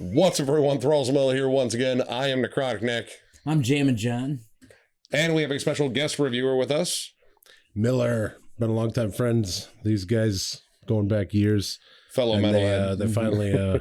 What's up, everyone? Thralls here once again. I am Necrotic Nick. I'm Jammin Jon. And we have a special guest reviewer with us. Miller. Been a long time friends. These guys going back years. Fellow metalhead. They finally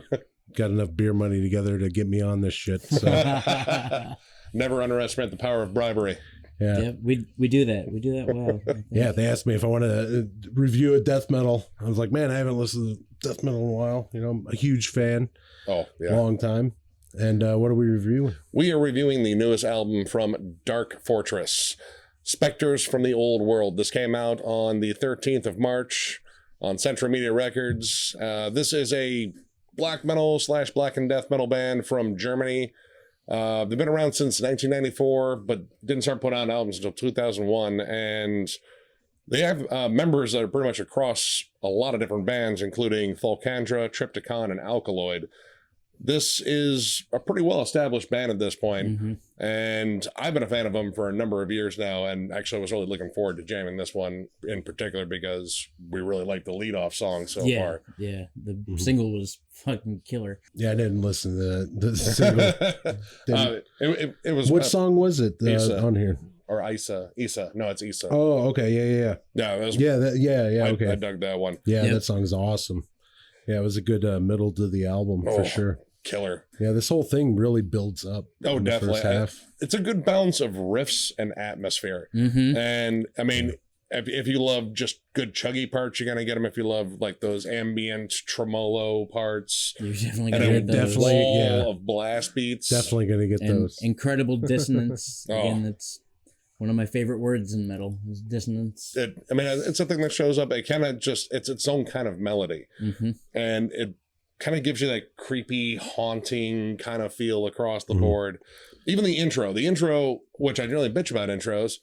got enough beer money together to get me on this shit. So. Never underestimate the power of bribery. Yeah, we do that. We do that well. Yeah, they asked me if I wanted to review a death metal. I was like, man, I haven't listened to death metal in a while. You know, I'm a huge fan. Oh, yeah. Long time. And what are we reviewing? We are reviewing the newest album from Dark Fortress, Spectres from the Old World. This came out on the 13th of March on Central Media Records. This is a black metal / black and death metal band from Germany. They've been around since 1994, but didn't start putting out albums until 2001. And they have members that are pretty much across a lot of different bands, including Volcandra, Triptychon, and Alkaloid. This is a pretty well-established band at this point, and I've been a fan of them for a number of years now, and actually I was really looking forward to jamming this one in particular because we really like the lead-off song so far. Yeah, the single was fucking killer. Yeah, I didn't listen to the single. It was... What song was it on here? Or Isa. No, it's Isa. Oh, okay, yeah. Yeah, that was, okay. I dug that one. Yeah, that song's awesome. Yeah, it was a good middle to the album for sure. Killer. Yeah, this whole thing really builds up. Oh, definitely. The first half. It's a good balance of riffs and atmosphere. And I mean, if you love just good chuggy parts, you're gonna get them. If you love like those ambient tremolo parts, you're definitely gonna get those. Wall of blast beats. Definitely gonna get those. Incredible dissonance. Again, that's one of my favorite words in metal is dissonance. It's something that shows up. It kind of it's its own kind of melody, and it kind of gives you that creepy, haunting kind of feel across the board. Even the intro, which I really bitch about intros,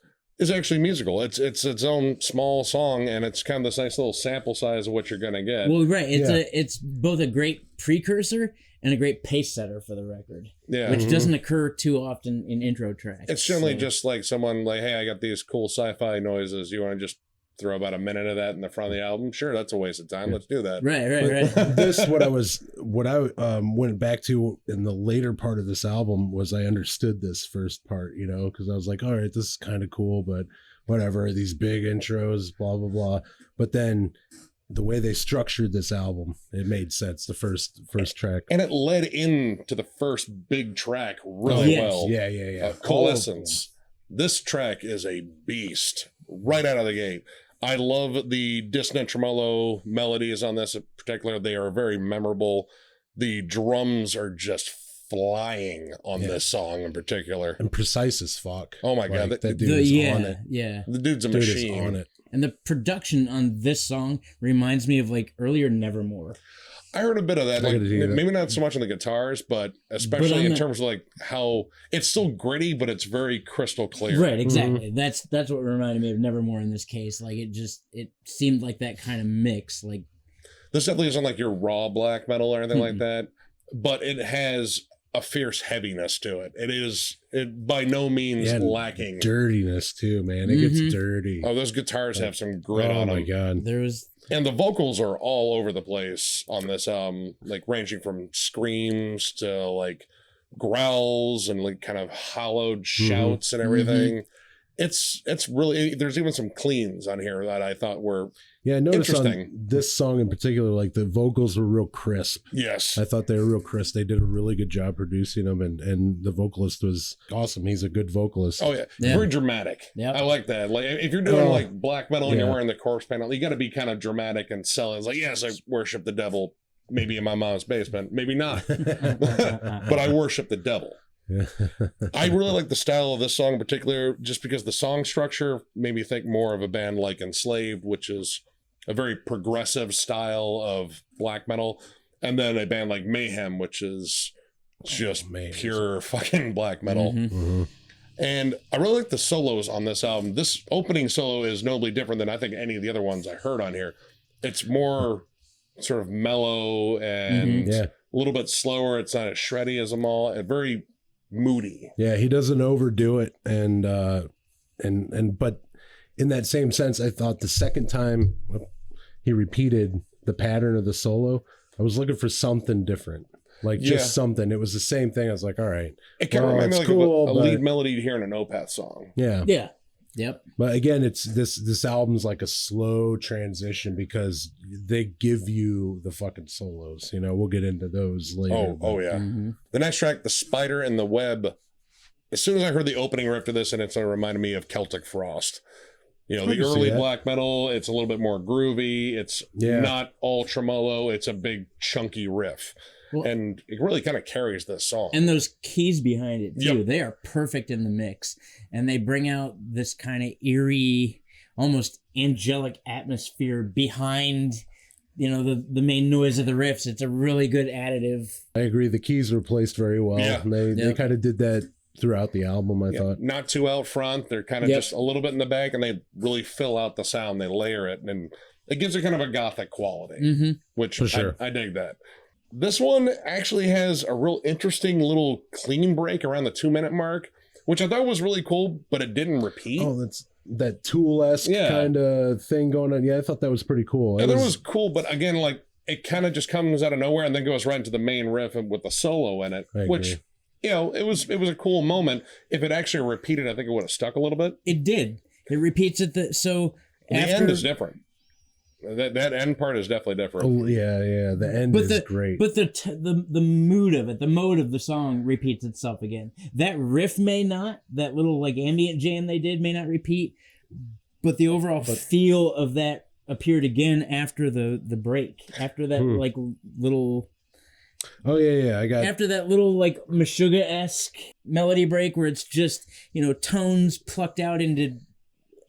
is actually musical. It's its own small song, and it's kind of this nice little sample size of what you're gonna get. Well, right. It's both a great precursor and a great pace setter for the record. Yeah. Which doesn't occur too often in intro tracks. It's generally just like someone like, hey, I got these cool sci-fi noises. You want to just throw about a minute of that in the front of the album? Sure, that's a waste of time. Let's do that. Right. This what I went back to in the later part of this album was I understood this first part, you know, because I was like, all right, this is kind of cool, but whatever, these big intros, blah blah blah. But then the way they structured this album, it made sense. The first track, and it led into the first big track really well. Yeah. Coalescence. This track is a beast right out of the gate. I love the dissonant tremolo melodies on this in particular. They are very memorable. The drums are just flying on this song in particular. And precise as fuck. Oh my God. That dude is on it. Yeah. The dude's a machine. Is on it. And the production on this song reminds me of like earlier Nevermore. I heard a bit of that. Like, maybe not so much on the guitars, but especially in terms of like how it's still gritty, but it's very crystal clear. Right, exactly. That's what reminded me of Nevermore in this case. Like it seemed like that kind of mix. Like this definitely isn't like your raw black metal or anything like that, but it has a fierce heaviness to it. It by no means lacking. Dirtiness too, man. It gets dirty. Oh, those guitars have some grit on them. Oh my God. And the vocals are all over the place on this like ranging from screams to like growls and like kind of hollowed shouts and everything. It's really, there's even some cleans on here that I thought were I noticed on this song in particular, like the vocals were real crisp. Yes. I thought they were real crisp. They did a really good job producing them, and the vocalist was awesome. He's a good vocalist. Oh, yeah. Very dramatic. Yeah. I like that. Like, if you're doing like black metal and you're wearing the corpse panel, you got to be kind of dramatic and sell it. It's like, yes, I worship the devil, maybe in my mom's basement, maybe not. But I worship the devil. I really like the style of this song in particular, just because the song structure made me think more of a band like Enslaved, which is a very progressive style of black metal, and then a band like Mayhem, which is just pure fucking black metal. And I really like the solos on this album. This opening solo is notably different than I think any of the other ones I heard on here. It's more sort of mellow and a little bit slower. It's not as shreddy as them all. It's very moody. Yeah, he doesn't overdo it, and but in that same sense, I thought the second time he repeated the pattern of the solo, I was looking for something different. Like just something. It was the same thing. I was like, all right. It kind of reminds me like cool, a lead melody to hear in an Opeth song. Yeah. Yeah. Yep. But again, it's this album's like a slow transition because they give you the fucking solos. You know, we'll get into those later. Oh yeah. The next track, The Spider and the Web. As soon as I heard the opening riff to this, and it reminded me of Celtic Frost. You know, the early black metal, it's a little bit more groovy. It's not all tremolo. It's a big chunky riff. Well, and it really kind of carries this song. And those keys behind it, too. Yep. They are perfect in the mix. And they bring out this kind of eerie, almost angelic atmosphere behind, you know, the main noise of the riffs. It's a really good additive. I agree. The keys were placed very well. Yeah. They kind of did that throughout the album, I thought. Not too out front. They're kind of just a little bit in the back, and they really fill out the sound. They layer it, and it gives it kind of a gothic quality, which for sure. I dig that. This one actually has a real interesting little clean break around the 2-minute mark, which I thought was really cool, but it didn't repeat. Oh, that's that Tool-esque kind of thing going on. Yeah, I thought that was pretty cool. It was cool, but again, like it kind of just comes out of nowhere and then goes right into the main riff with the solo in it, which, you know, it was a cool moment. If it actually repeated, I think it would have stuck a little bit. It did. It repeats it. The end is different. That end part is definitely different. Oh, yeah. The end is great. But the mood of it, the mode of the song repeats itself again. That riff may not, that little like ambient jam they did may not repeat, but the overall feel of that appeared again after the break. After that like little... Oh, yeah. I got after that little like Meshuggah-esque melody break where it's just, you know, tones plucked out into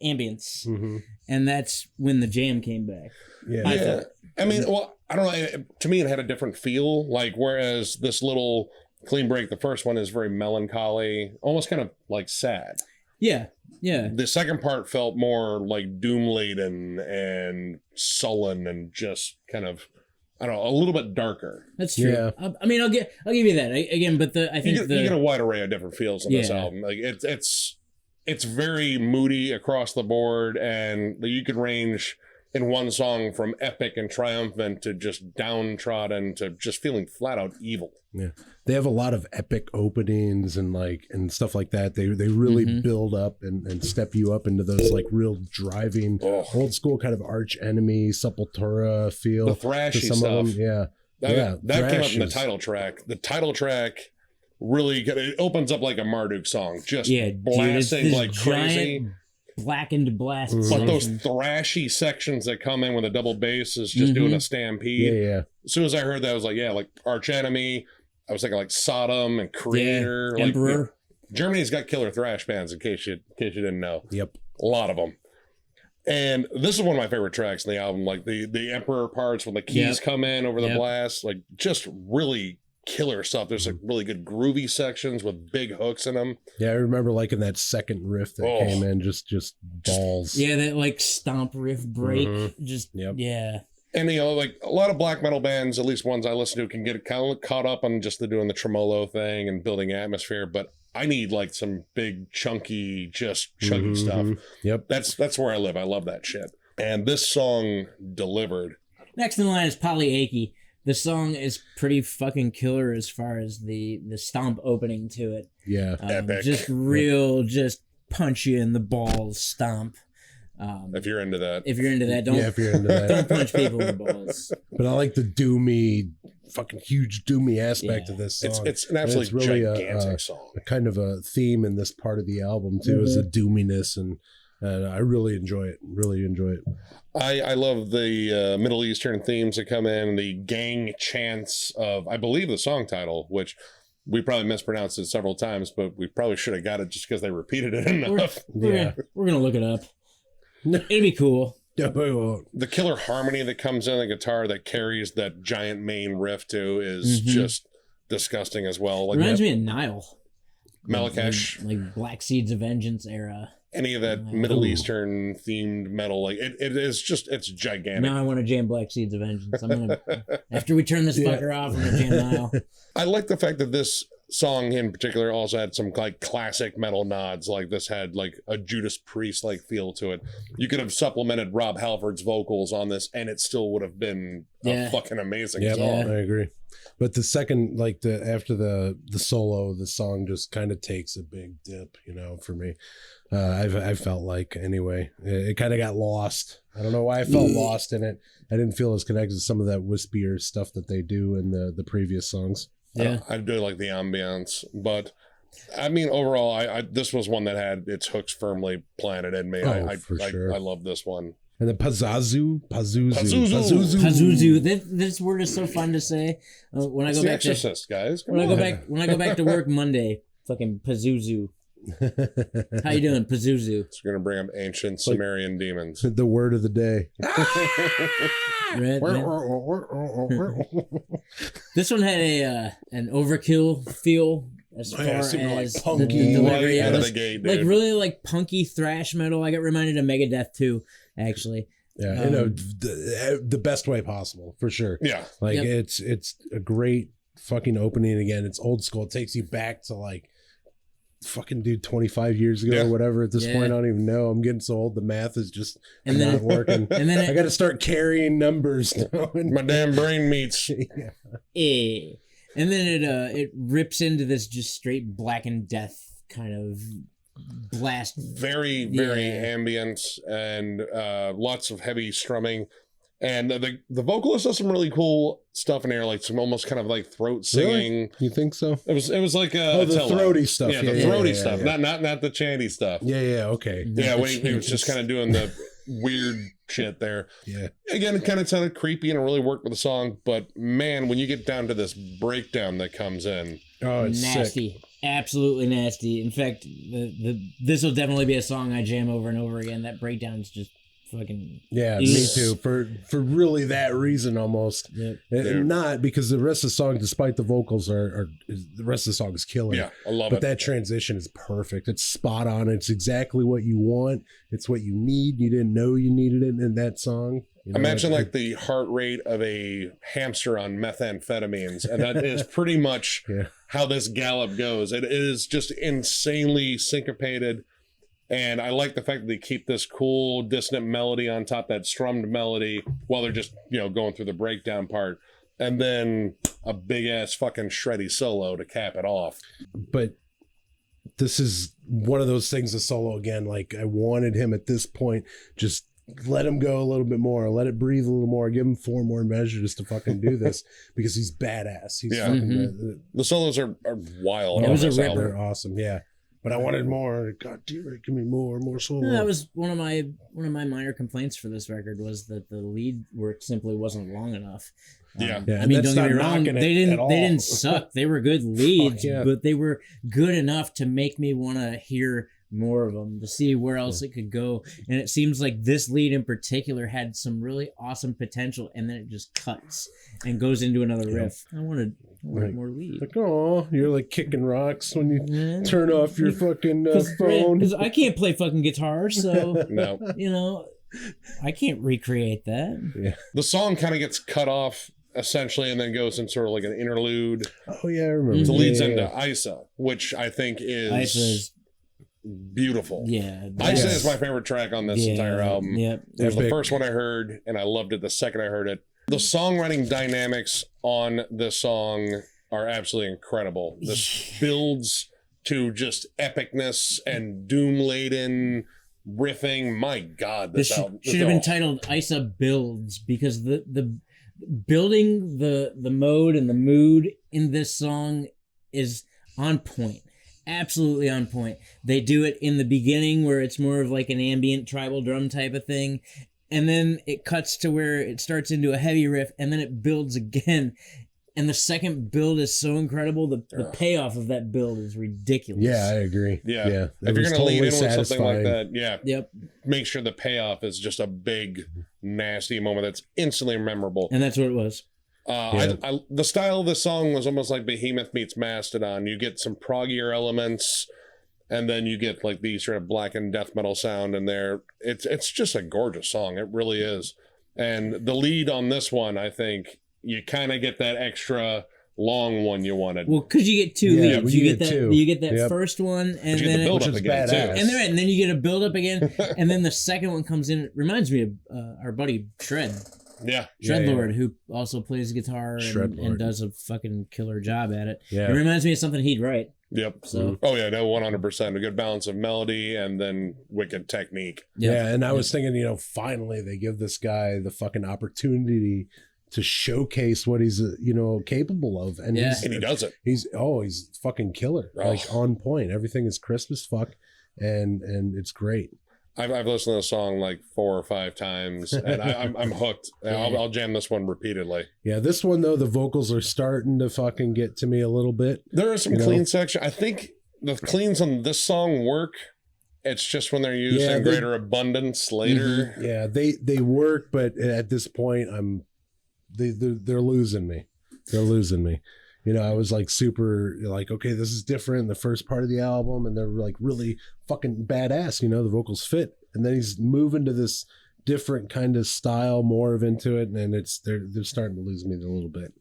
ambience. And that's when the jam came back. Yeah. I mean, well, I don't know. To me, it had a different feel. Like, whereas this little clean break, the first one is very melancholy, almost kind of like sad. Yeah. The second part felt more like doom-laden and sullen and just kind of, I don't know, a little bit darker. That's true. Yeah. I mean, I'll give you that again, but I think you get a wide array of different feels in this album. Like it's very moody across the board, and you could range in one song from epic and triumphant to just downtrodden to just feeling flat out evil. Yeah, they have a lot of epic openings and stuff like that. They really build up and step you up into those like real driving old school kind of Arch Enemy Sepultura feel. The thrashy stuff. That came up in the title track. The title track really, it opens up like a Marduk song, just blasting like crazy. Blackened blast. But those thrashy sections that come in with a double bass is just doing a Stampede. Yeah. As soon as I heard that, I was like Arch Enemy. I was thinking like Sodom and Creator. Like, Emperor. Germany's got killer thrash bands, in case you didn't know. Yep. A lot of them. And this is one of my favorite tracks in the album, like the Emperor parts when the keys come in over the blast, like just really killer stuff. There's like really good groovy sections with big hooks in them. Yeah, I remember liking that second riff that came in, just balls. Yeah, that like stomp riff break. Yeah. And you know, like a lot of black metal bands, at least ones I listen to, can get kind of caught up on just doing the tremolo thing and building atmosphere, but I need like some big chunky stuff. Yep. That's where I live. I love that shit. And this song delivered. Next in line is Polyachy. The song is pretty fucking killer as far as the stomp opening to it. Yeah. Epic. Just real, just punch you in the balls stomp. If you're into that. If you're into that, don't punch people in the balls. But I like the doomy, fucking huge doomy aspect of this song. It's an absolutely really gigantic song. A kind of a theme in this part of the album too, is the doominess, and I really enjoy it. I love the Middle Eastern themes that come in, the gang chants of, I believe, the song title, which we probably mispronounced it several times, but we probably should have got it just because they repeated it enough. We're gonna look it up. It'd be cool. The killer harmony that comes in the guitar that carries that giant main riff too is just disgusting as well. Like, reminds me of Nile. Malakesh. Like Black Seeds of Vengeance era. Any of that Middle Eastern themed metal, like it is just, it's gigantic. Now I want to jam Black Seeds of Vengeance. After we turn this fucker off, I'm gonna jam Nile. I like the fact that this song in particular also had some like classic metal nods. Like this had like a Judas Priest like feel to it. You could have supplemented Rob Halford's vocals on this and it still would have been a fucking amazing song. I agree. But the second, like after the solo, the song just kind of takes a big dip, you know, for me. I felt like, anyway, it kind of got lost. I don't know why I felt lost in it. I didn't feel as connected to some of that wispier stuff that they do in the previous songs. Yeah, I do like the ambience, but I mean, overall, I this was one that had its hooks firmly planted in me. For sure. I love this one. And then Pazuzu. This word is so fun to say. When I go back Exorcist, guys. When I go back to work Monday, fucking Pazuzu. How you doing, Pazuzu? It's gonna bring up ancient Sumerian demons. The word of the day. This one had an overkill feel as far as like the punky delivery. Out of the gate, like dude. really like punky thrash metal. I got reminded of Megadeth too, actually. Yeah, you know, the best way possible, for sure. Yeah, like it's a great fucking opening. Again, it's old school. It takes you back to like fucking 25 years ago or whatever. At this point, I don't even know. I'm getting so old. The math is just not working. And then I got to start carrying numbers now. My damn brain meets. And then it rips into this just straight Black and Death kind of blast. Very ambient and lots of heavy strumming. And the vocalist does some really cool stuff in there, like some almost kind of like throat singing. Really? You think so? It was like the throaty stuff. Yeah, the throaty stuff, not the chanty stuff. Yeah, okay. Yeah, when he was just kind of doing the weird shit there. Yeah. Again, it kind of sounded creepy and it really worked with the song. But man, when you get down to this breakdown that comes in, it's nasty. Sick. Absolutely nasty. In fact, this will definitely be a song I jam over and over again. That breakdown is just fucking me too, for really that reason almost. Not because the rest of the song, despite the vocals are the rest of the song is killer. I love it. But that transition is perfect. It's spot on. It's exactly what you want. It's what you need. You didn't know you needed it in that song. You know, imagine like the heart rate of a hamster on methamphetamines, and that is pretty much how this gallop goes. It is just insanely syncopated. And I like the fact that they keep this cool dissonant melody on top, that strummed melody, while they're just, going through the breakdown part. And then a big ass fucking shreddy solo to cap it off. But this is one of those things, the solo again, like I wanted him at this point, just let him go a little bit more, let it breathe a little more, give him 4 more measures to fucking do this because he's badass. He's fucking the solos are wild. It was a ripper. They're awesome, But I wanted more. God damn it, give me more solo. That was one of my minor complaints for this record, was that the lead work simply wasn't long enough. I mean, don't get me wrong, they didn't suck. They were good leads, but they were good enough to make me want to hear more of them, to see where else it could go. And it seems like this lead in particular had some really awesome potential, and then it just cuts and goes into another riff. I wanted more lead. Like, oh, you're like kicking rocks when you turn off your fucking phone. Because I can't play fucking guitar, so no. I can't recreate that. Yeah. The song kind of gets cut off essentially, and then goes in sort of like an interlude. Oh yeah, I remember. It leads into Isa, which I think is beautiful. Isa is my favorite track on this entire album. It was the first one I heard, and I loved it the second I heard it. The songwriting dynamics on this song are absolutely incredible. This builds to just epicness and doom-laden riffing. My God, this album should have been titled Isa Builds, because the building the mode and the mood in this song is on point. Absolutely on point. They do it in the beginning where it's more of like an ambient tribal drum type of thing, and then it cuts to where it starts into a heavy riff, and then it builds again. And the second build is so incredible. The payoff of that build is ridiculous. Yeah, I agree. Yeah. If you're going to lean in with something like that, make sure the payoff is just a big, nasty moment that's instantly memorable. And that's what it was. The style of the song was almost like Behemoth meets Mastodon. You get some proggier elements, and then you get like the sort of black and death metal sound in there. It's just a gorgeous song. It really is. And the lead on this one, I think, you kind of get that extra long one you wanted. Well, because you get two Yeah, leads. you You get that. two. You get that Yep. first one, and But you get then the build Which up is again, badass. too. and then you get a build up again, and then the second one comes in. It reminds me of our buddy Shred. Yeah. Shredlord, who also plays guitar and does a fucking killer job at it. Yeah. It reminds me of something he'd write. Yep. So Oh yeah, no, 100%. A good balance of melody and then wicked technique. Yeah, and I was thinking, finally they give this guy the fucking opportunity to showcase what he's, capable of, and Yeah. And he does it. he's fucking killer, like on point. Everything is crisp as fuck, and it's great. I've listened to the song like 4 or 5 times, and I'm hooked. I'll jam this one repeatedly. Yeah, this one though, the vocals are starting to fucking get to me a little bit. There are some clean section. I think the cleans on this song work. It's just when they're using greater abundance later. Mm-hmm. Yeah, they work, but at this point, they're losing me. They're losing me. I was like super like, okay, this is different. The first part of the album, and they're like really fucking badass. The vocals fit, and then he's moving to this different kind of style, more of into it, and they're starting to lose me a little bit.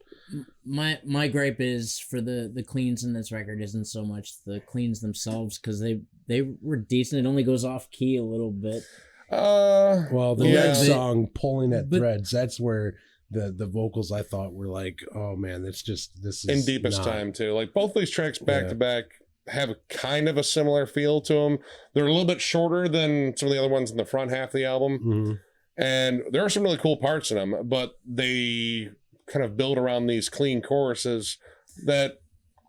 My gripe is for the cleans in this record isn't so much the cleans themselves, because they were decent. It only goes off key a little bit. Well, the next song, Pulling at Threads, that's where the vocals I thought were like, oh man, this is in Deepest Time too. Like both these tracks back to back have kind of a similar feel to them. They're a little bit shorter than some of the other ones in the front half of the album. Mm-hmm. And there are some really cool parts in them, but they kind of build around these clean choruses that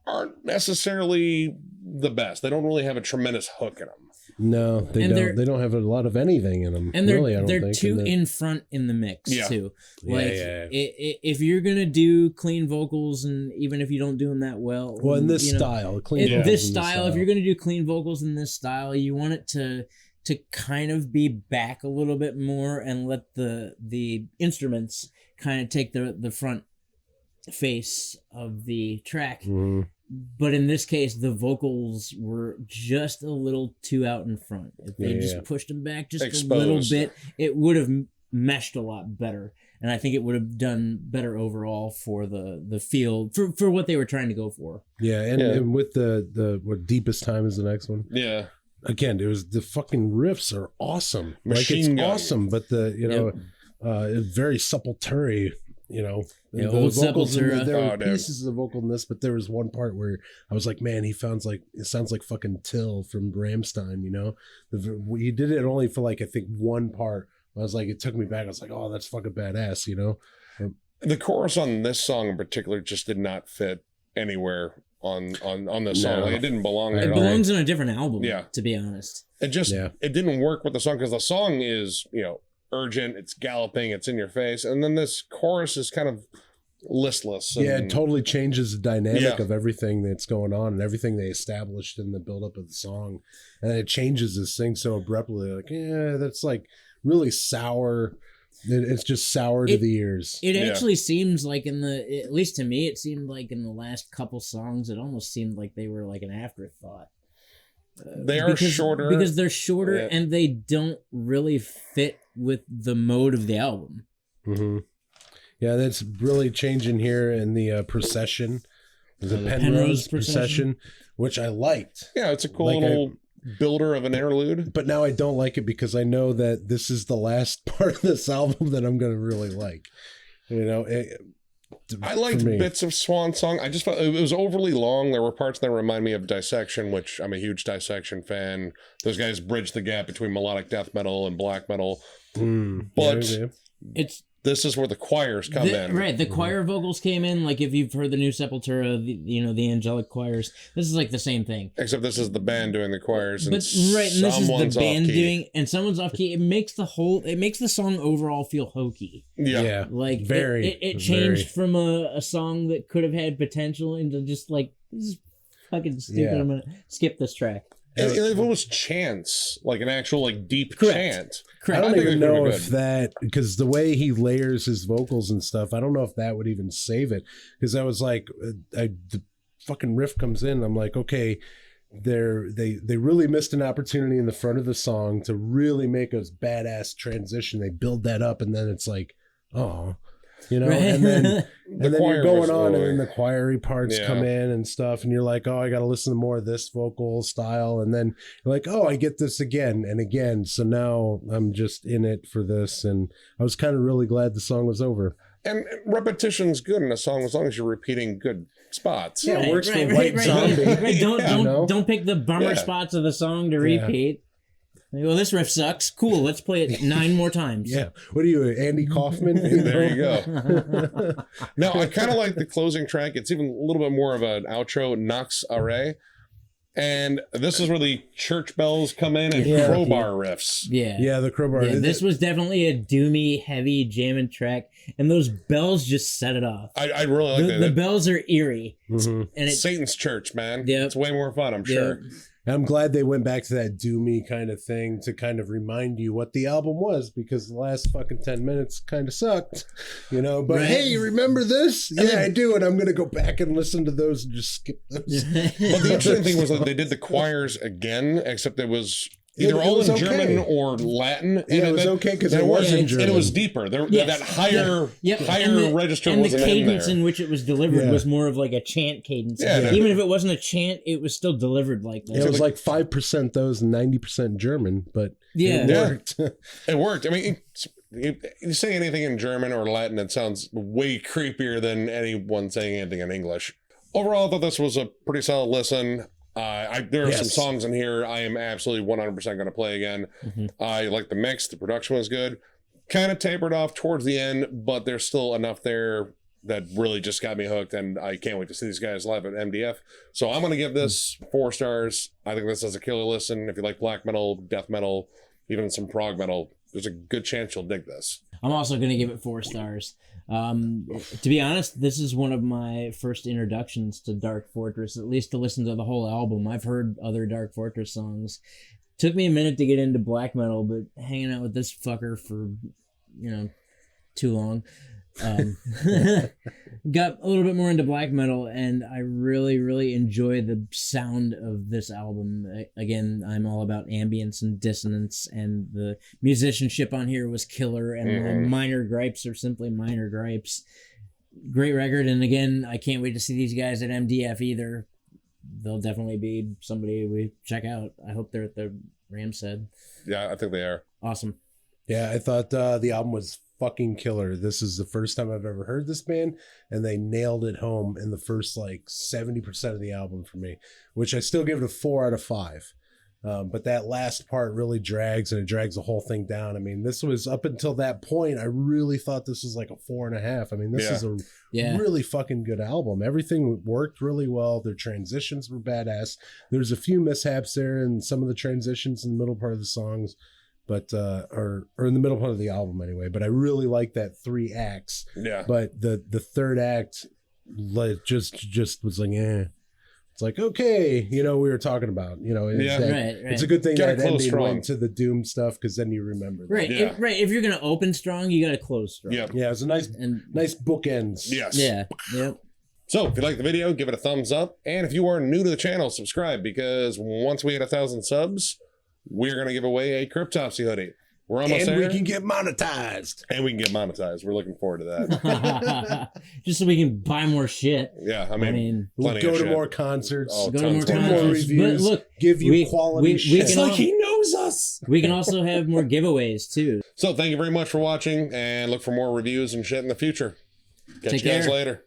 aren't necessarily the best. They don't really have a tremendous hook in them. No, they don't. They don't have a lot of anything in them. And really, they're too in front in the mix too. Like if you're gonna do clean vocals, and even if you don't do them that well, in this style, if you're gonna do clean vocals in this style, you want it to kind of be back a little bit more and let the instruments kind of take the front face of the track. Mm-hmm. But in this case, the vocals were just a little too out in front. If they just pushed them back just a little bit, it would have meshed a lot better. And I think it would have done better overall for the feel, for what they were trying to go for. Yeah, and with what Deepest Time is the next one. Yeah. Again, it was the fucking riffs are awesome. Machine gun. Awesome, but it's very Sepultura. The old vocals Sepultura. there were pieces of the vocal in this, but there was one part where I was like, man, it sounds like fucking Till from Rammstein. He did it only for like I think one part. I was like, it took me back. I was like, oh, that's fucking badass. The chorus on this song in particular just did not fit anywhere on this song. Like, it didn't belong there. It belongs on a different album. Yeah, to be honest, it didn't work with the song, because the song is urgent, it's galloping, it's in your face, and then this chorus is kind of listless. It totally changes the dynamic of everything that's going on and everything they established in the buildup of the song, and it changes this thing so abruptly. Like, that's like really sour. It's just sour to the ears. It actually seems like at least to me, it seemed like in the last couple songs, it almost seemed like they were like an afterthought. They are shorter. Because they're shorter and they don't really fit with the mode of the album. Mm-hmm. Yeah, that's really changing here in the procession. The Penrose procession, which I liked. Yeah, it's a cool little builder of an interlude. But now I don't like it because I know that this is the last part of this album that I'm going to really like. I liked bits of Swan Song. I just felt it was overly long. There were parts that remind me of Dissection, which I'm a huge Dissection fan. Those guys bridge the gap between melodic death metal and black metal. But this is where the choirs come in. Right, the choir vocals came in. Like if you've heard the new Sepultura, the angelic choirs, this is like the same thing. Except this is the band doing the choirs, and and this is the band doing, and someone's off key. It makes the song overall feel hokey. Yeah, like very. It changed from a song that could have had potential into just like, this is fucking stupid. I'm gonna skip this track. If it was chants, like an actual like deep chant. Correct. I don't even know if that, because the way he layers his vocals and stuff, I don't know if that would even save it. Because I was like, the fucking riff comes in, I'm like, okay, they really missed an opportunity in the front of the song to really make a badass transition. They build that up, and then it's like, oh. you know, Right. and then you're going on, and then the choir parts Yeah. come in and stuff, and you're like, oh, I got to listen to more of this vocal style, and then you're like, oh, I get this again and again, so now I'm just in it for this, and I was kind of really glad the song was over. And repetition's good in a song as long as you're repeating good spots. Yeah, it works for White Zombie. Right. know? Don't pick the bummer spots of the song to repeat. Well, this riff sucks. Cool, let's play it 9 more times. Yeah. What are you, Andy Kaufman? There you go. Now, I kind of like the closing track. It's even a little bit more of an outro, Nox Array. And this is where the church bells come in and crowbar riffs. Yeah, the crowbar. Yeah, this was definitely a doomy, heavy jamming track, and those bells just set it off. I really like that. The bells are eerie, Mm-hmm. and Satan's church, man. Yep. It's way more fun, I'm sure. I'm glad they went back to that doomy kind of thing to kind of remind you what the album was, because the last fucking 10 minutes kind of sucked, you know. But hey, remember this? Yeah, I do, and I'm gonna go back and listen to those and just skip those. But the interesting thing was that they did the choirs again, except it was either all in German or Latin. And it was okay because it was in German. And it was deeper. That higher register and wasn't the cadence in there. in which it was delivered was more of like a chant cadence. Yeah. Even if it wasn't a chant, it was still delivered like that. It was like 5% those and 90% German, but it worked. It worked. I mean, you say anything in German or Latin, it sounds way creepier than anyone saying anything in English. Overall, I thought this was a pretty solid listen. There are some songs in here I am absolutely 100% going to play again. Mm-hmm. I like the mix. The production was good. Kind of tapered off towards the end, but there's still enough there that really just got me hooked, and I can't wait to see these guys live at MDF. So I'm going to give this 4 stars. I think this is a killer listen. If you like black metal, death metal, even some prog metal, there's a good chance you'll dig this. I'm also going to give it 4 stars. To be honest, this is one of my first introductions to Dark Fortress, at least to listen to the whole album. I've heard other Dark Fortress songs. Took me a minute to get into black metal, but hanging out with this fucker for, too long. Got a little bit more into black metal, and I really, really enjoy the sound of this album. Again, I'm all about ambience and dissonance, and the musicianship on here was killer, and my minor gripes are simply minor gripes. Great record, and again, I can't wait to see these guys at MDF either. They'll definitely be somebody we check out. I hope they're at the Ram's Head. Yeah, I think they are. Awesome. Yeah, I thought the album was fucking killer. This is the first time I've ever heard this band, and they nailed it home in the first 70% of the album for me, which I still give it a 4 out of 5. But that last part really drags, and it drags the whole thing down. I mean, this was up until that point, I really thought this was like a 4.5. I mean, this is a really fucking good album. Everything worked really well. Their transitions were badass. There's a few mishaps there in some of the transitions in the middle part of the songs, but or in the middle part of the album anyway. But I really like that 3 acts. Yeah. But the third act just was like, eh. It's like, okay, we were talking about, it's a good thing that ending went to the Doom stuff, because then you remember that. Right, if you're gonna open strong, you gotta close strong. Yep. Yeah, it's a nice bookends. Yes. Yeah. Yep. So if you like the video, give it a thumbs up, and if you are new to the channel, subscribe, because once we hit 1,000 subs, we're gonna give away a Cryptopsy hoodie. We're almost there. And we can get monetized. We're looking forward to that. Just so we can buy more shit. Yeah, I mean we'll go to more concerts. Oh, go to more concerts. More reviews. But look, give you quality shit. It's like he knows us. We can also have more giveaways too. So thank you very much for watching, and look for more reviews and shit in the future. Catch Take you guys care. later.